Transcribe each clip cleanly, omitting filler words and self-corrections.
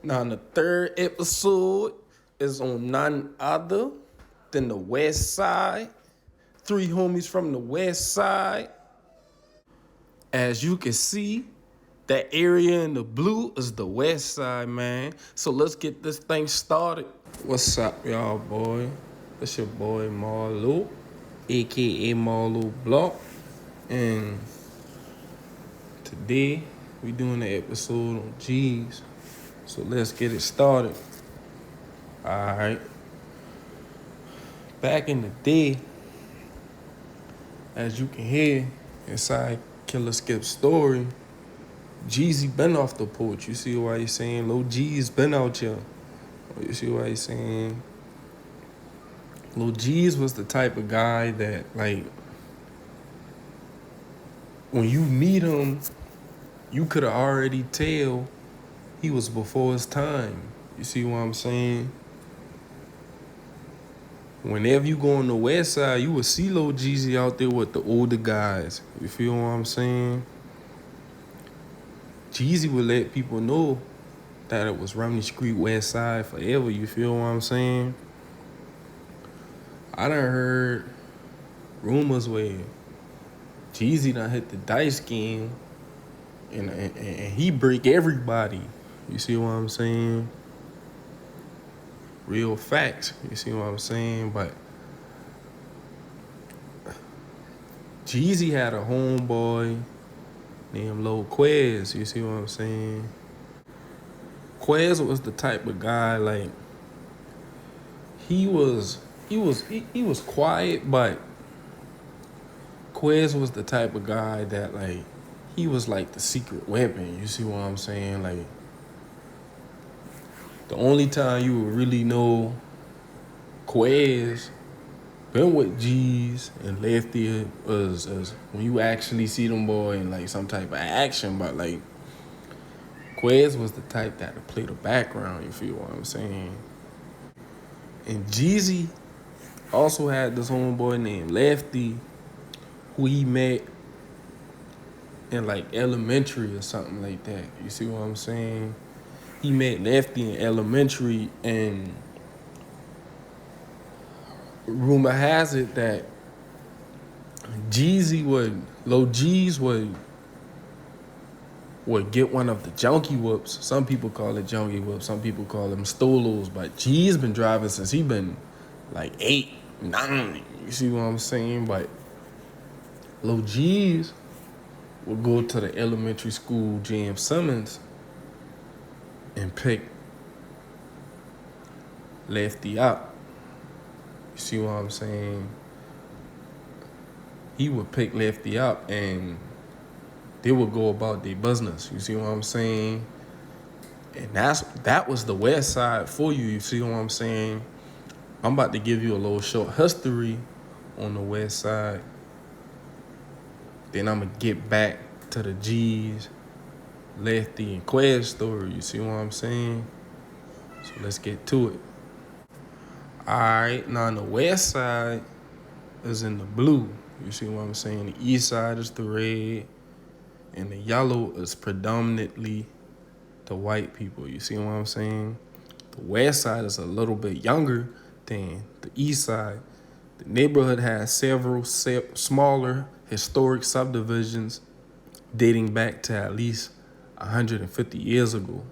Now, the third episode is on none other than the West Side. Three homies from the West Side. As you can see, that area in the blue is the West Side, man. So let's get this thing started. What's up, y'all, boy? It's your boy Marlo, aka Marlo Block, and today we doing the episode on G's. So let's get it started. Alright. Back in the day, as you can hear inside Killer Skip's story, Jeezy been off the porch. You see why he's saying Lil G's been out here. You see why he's saying Lil G's was the type of guy that, like, when you meet him, you could have already tell he was before his time. You see what I'm saying? Whenever you go on the West Side, you will see Lil Jeezy out there with the older guys. You feel what I'm saying? Jeezy would let people know that it was Romney Street West Side forever. You feel what I'm saying? I done heard rumors where Jeezy done hit the dice game and he break everybody. You see what I'm saying? Real facts. You see what I'm saying? But Jeezy had a homeboy named Lil Quez. You see what I'm saying? Quez was the type of guy, like, he was quiet, but Quez was the type of guy that, like, he was like the secret weapon. You see what I'm saying? Like, the only time you would really know Quez been with G's and Lefty was when you actually see them boy in like some type of action. But like, Quez was the type that would play the background. You feel what I'm saying? And Jeezy also had this homeboy named Lefty, who he met in like elementary or something like that. You see what I'm saying? He met Lefty in elementary, and rumor has it that Lil G's would get one of the junkie whoops. Some people call it junkie whoops, some people call them stolos, but G's been driving since he been like 8, 9. You see what I'm saying? But Lil G's would go to the elementary school James Simmons and pick Lefty up. You see what I'm saying? He would pick Lefty up and they would go about their business. You see what I'm saying? And that was the West Side for you. You see what I'm saying? I'm about to give you a little short history on the West Side. Then I'm going to get back to the G's, Lefty, and Quez story. You see what I'm saying? So let's get to it. Alright, now on the West Side is in the blue. You see what I'm saying? The East Side is the red, and the yellow is predominantly the white people. You see what I'm saying? The West Side is a little bit younger than the East Side. The neighborhood has several smaller historic subdivisions dating back to at least 150 years ago.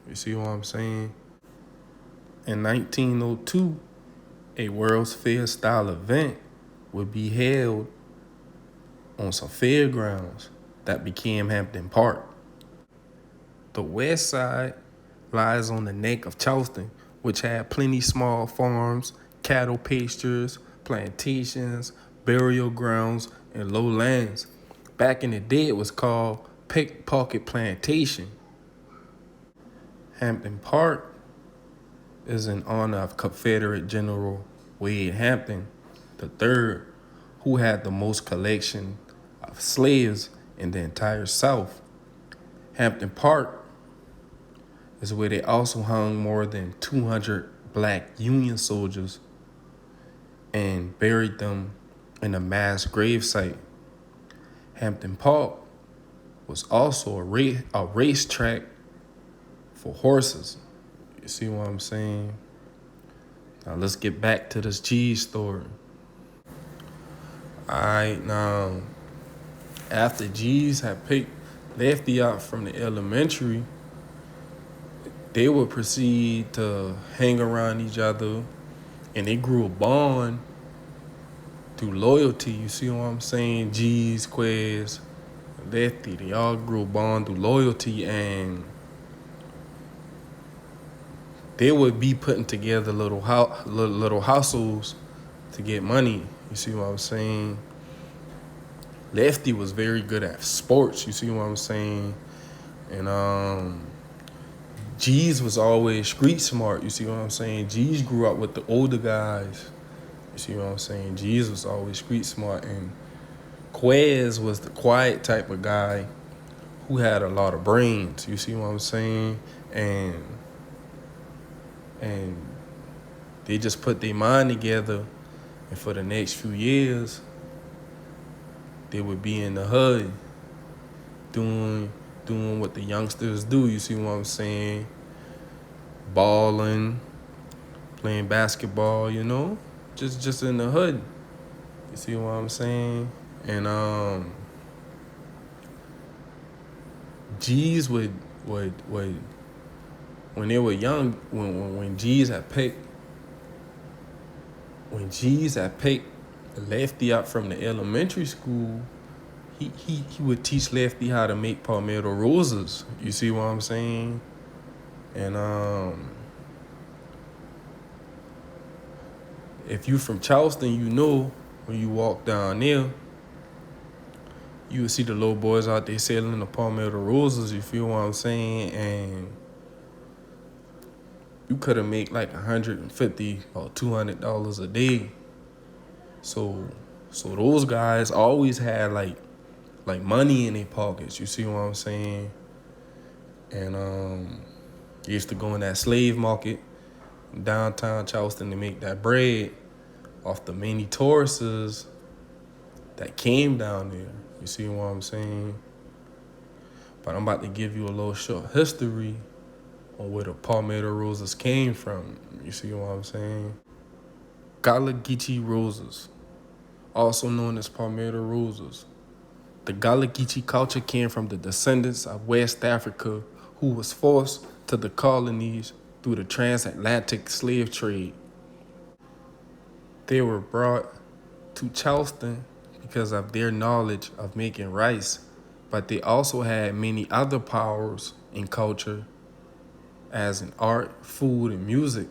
You see what I'm saying? In 1902, a World's Fair style event would be held on some fairgrounds that became Hampton Park. The West Side lies on the neck of Charleston, which had plenty small farms, cattle pastures, plantations, burial grounds, and low lands. Back in the day, it was called Pickpocket Plantation. Hampton Park is in honor of Confederate General Wade Hampton III, who had the most collection of slaves in the entire South. Hampton Park is where they also hung more than 200 black Union soldiers and buried them in a mass gravesite. Hampton Park was also a racetrack for horses. You see what I'm saying? Now let's get back to this Geez story. Alright, now after Geez had picked Lefty out from the elementary, they would proceed to hang around each other and they grew a bond through loyalty. You see what I'm saying? Geez, Quez, Lefty, they all grew a bond through loyalty, and they would be putting together little hustles to get money. You see what I'm saying? Lefty was very good at sports. You see what I'm saying? And Geez was always street smart. You see what I'm saying? Geez grew up with the older guys. You see what I'm saying? Geez was always street smart, and Quez was the quiet type of guy who had a lot of brains. You see what I'm saying? And they just put their mind together, and for the next few years, they would be in the hood doing what the youngsters do. You see what I'm saying? Balling, playing basketball, just in the hood. You see what I'm saying? And G's would when they were young, when G's had picked Lefty up from the elementary school, he would teach Lefty how to make palmetto roses. You see what I'm saying? And if you from Charleston, when you walk down there, you would see the little boys out there selling the palmetto roses. You feel what I'm saying? And you could have made like $150 or $200 a day. So those guys always had like money in their pockets. You see what I'm saying? And they used to go in that slave market in downtown Charleston to make that bread off the many tourists that came down there. You see what I'm saying? But I'm about to give you a little short history on where the palmetto roses came from. You see what I'm saying? Gullah Geechee roses, also known as palmetto roses. The Gullah Geechee culture came from the descendants of West Africa who was forced to the colonies through the transatlantic slave trade. They were brought to Charleston because of their knowledge of making rice, but they also had many other powers in culture, as in art, food, and music.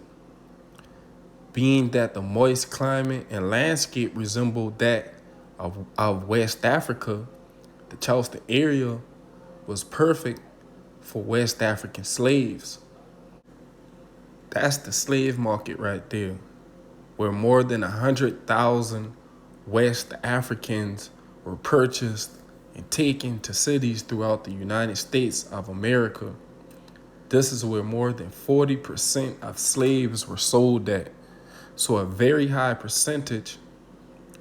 Being that the moist climate and landscape resembled that of West Africa, the Charleston area was perfect for West African slaves. That's the slave market right there, where more than 100,000 West Africans were purchased and taken to cities throughout the United States of America. This is where more than 40% of slaves were sold at. So a very high percentage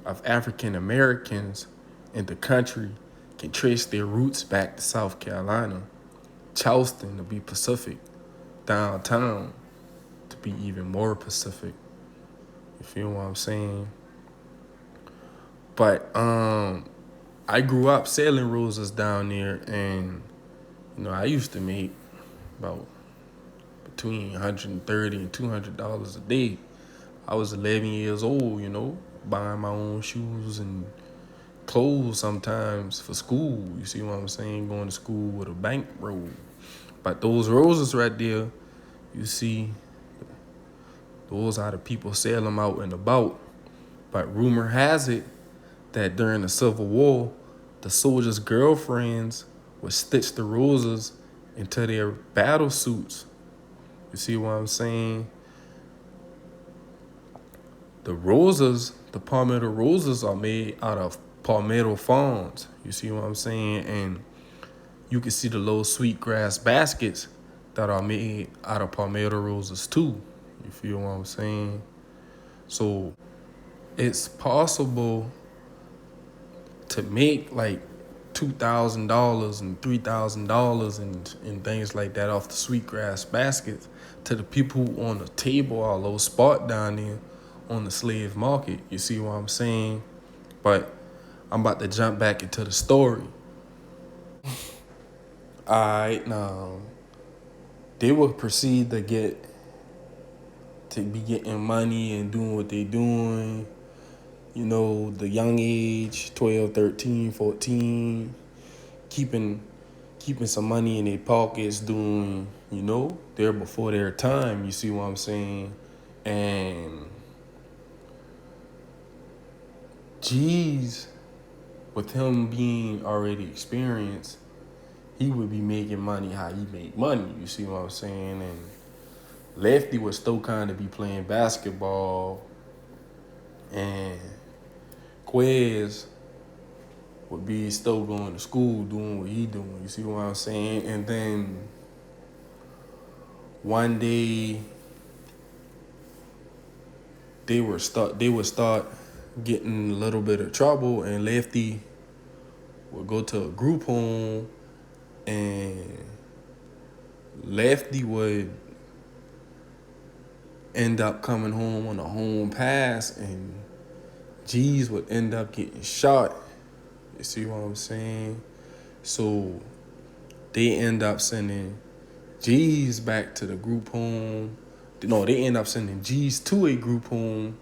of African Americans in the country can trace their roots back to South Carolina, Charleston to be Pacific, downtown to be even more Pacific. You feel what I'm saying? But I grew up selling roses down there, and I used to make about between $130 and $200 a day. I was 11 years old, buying my own shoes and clothes sometimes for school. You see what I'm saying? Going to school with a bankroll. But those roses right there, you see, those are the people sell them out and about. But rumor has it that during the Civil War, the soldiers' girlfriends would stitch the roses into their battle suits. You see what I'm saying? The palmetto roses are made out of palmetto fronds. You see what I'm saying? And you can see the little sweetgrass baskets that are made out of palmetto roses too. You feel what I'm saying? So it's possible to make like $2,000 and $3,000 and things like that off the sweetgrass baskets to the people on the table, all those spot down there on the slave market. You see what I'm saying? But I'm about to jump back into the story. Alright, now they would proceed to be getting money and doing what they doing. You know, the young age, 12, 13, 14, keeping some money in their pockets, doing, they're before their time, you see what I'm saying? And G's, with him being already experienced, he would be making money how he make money, you see what I'm saying? And Lefty would still kind of be playing basketball, and Quez would be still going to school, doing what he doing, you see what I'm saying? And then one day they would start getting a little bit of trouble, and Lefty would go to a group home, and Lefty would end up coming home on a home pass, and G's would end up getting shot. You see what I'm saying? So they end up sending G's back to the group home. No, they end up sending G's to a group home.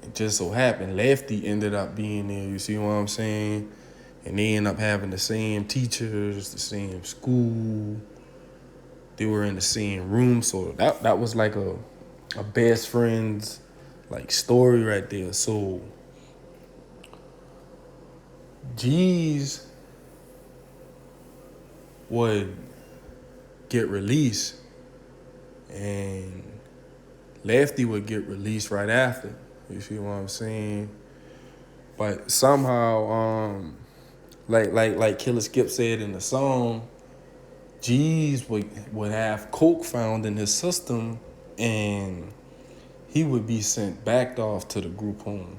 It just so happened Lefty ended up being there. You see what I'm saying? And they end up having the same teachers, the same school. They were in the same room. So that was like a best friend's like story right there. So G's would get released, and Lefty would get released right after. You see what I'm saying? But somehow, like Killer Skip said in the song, G's would have coke found in his system, and he would be sent back off to the group home.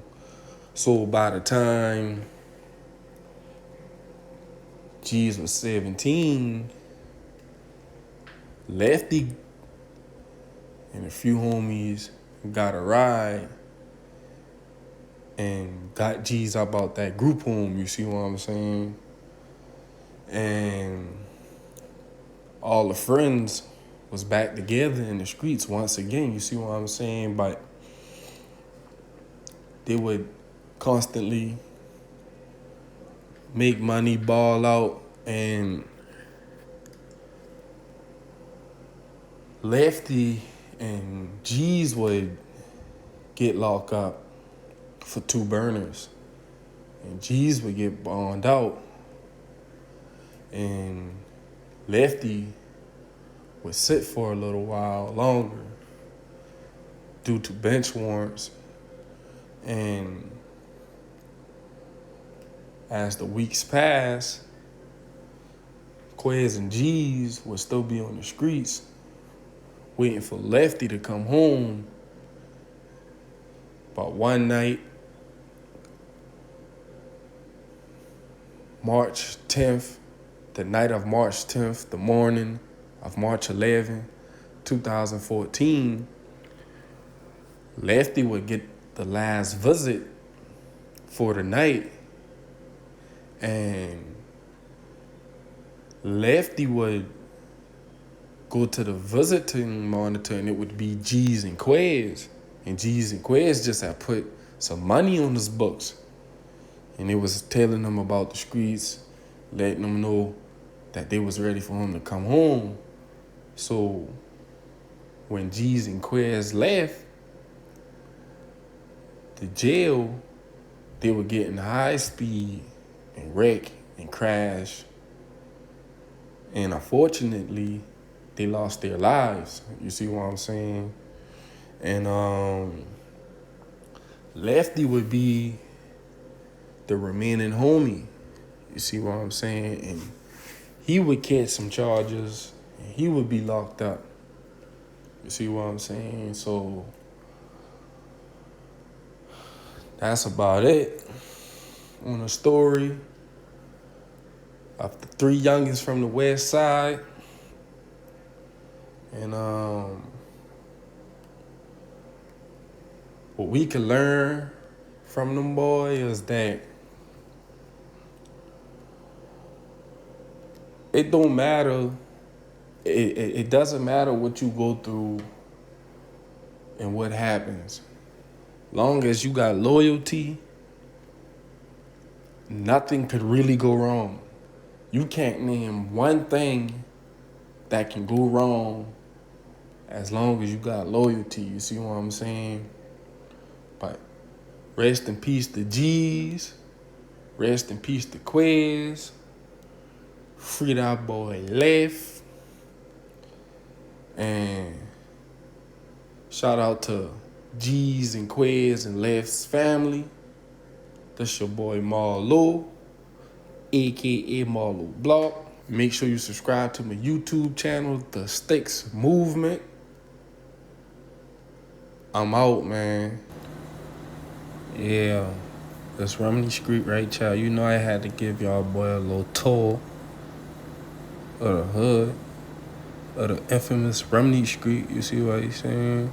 So by the time G's was 17, Lefty and a few homies got a ride and got G's up out that group home, you see what I'm saying? And all the friends was back together in the streets once again, you see what I'm saying? But they would constantly make money, ball out, and Lefty and G's would get locked up for 2 burners, and G's would get bonded out, and Lefty would sit for a little while longer due to bench warrants. And as the weeks passed, Quez and G's would still be on the streets waiting for Lefty to come home. But one night, March 10th, the night of March 10th, the morning of March 11th, 2014, Lefty would get the last visit for the night, and Lefty would go to the visiting monitor, and it would be Geez and Quez. And Geez and Quez just had put some money on his books, and it was telling them about the streets, letting them know that they was ready for him to come home. So when Geez and Quez left the jail, they were getting high speed and wreck and crash. And unfortunately, they lost their lives. You see what I'm saying? And Lefty would be the remaining homie. You see what I'm saying? And he would catch some charges, and he would be locked up. You see what I'm saying? So that's about it on the story. of the 3 youngins from the Westside. And what we can learn from them boys is that it don't matter. It doesn't matter what you go through and what happens. Long as you got loyalty, nothing could really go wrong. You can't name one thing that can go wrong as long as you got loyalty. You see what I'm saying? But rest in peace to Geez. Rest in peace to Quez. Free that boy Left. And shout out to Geez and Quez and Left's family. That's your boy Marlo, a.k.a. Marlo Block. Make sure you subscribe to my YouTube channel, The Sticks Movement. I'm out, man. Yeah, that's Romney Street right, child. You know I had to give y'all boy a little tour of the hood, of the infamous Romney Street. You see what he's saying?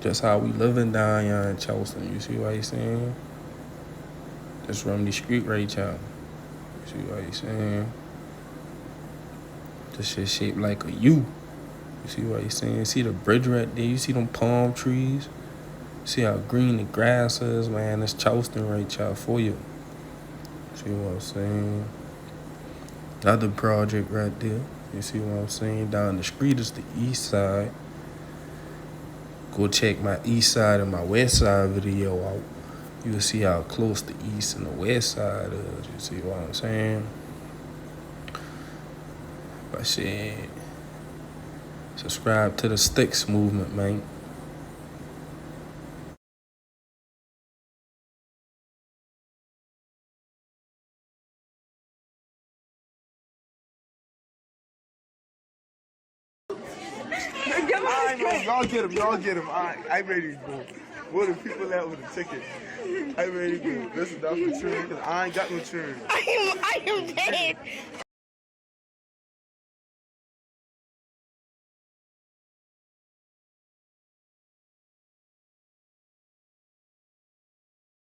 Just how we living down here in Charleston. You see what he's saying? That's Romney Street right, child. You see what he's saying? This shit shaped like a U. You see what he's saying? See the bridge right there? You see them palm trees? See how green the grass is, man? That's Charleston right, child, for you. See what I'm saying? Another project right there. You see what I'm saying? Down the street is the east side. Go check my east side and my west side video out. You'll see how close the east and the west side is. You see what I'm saying? But shit, subscribe to the Sticks Movement, man. Y'all get him. I'm ready to go. Where the people at with the ticket? I'm ready to go. This is not for children because I ain't got no children. I am dead.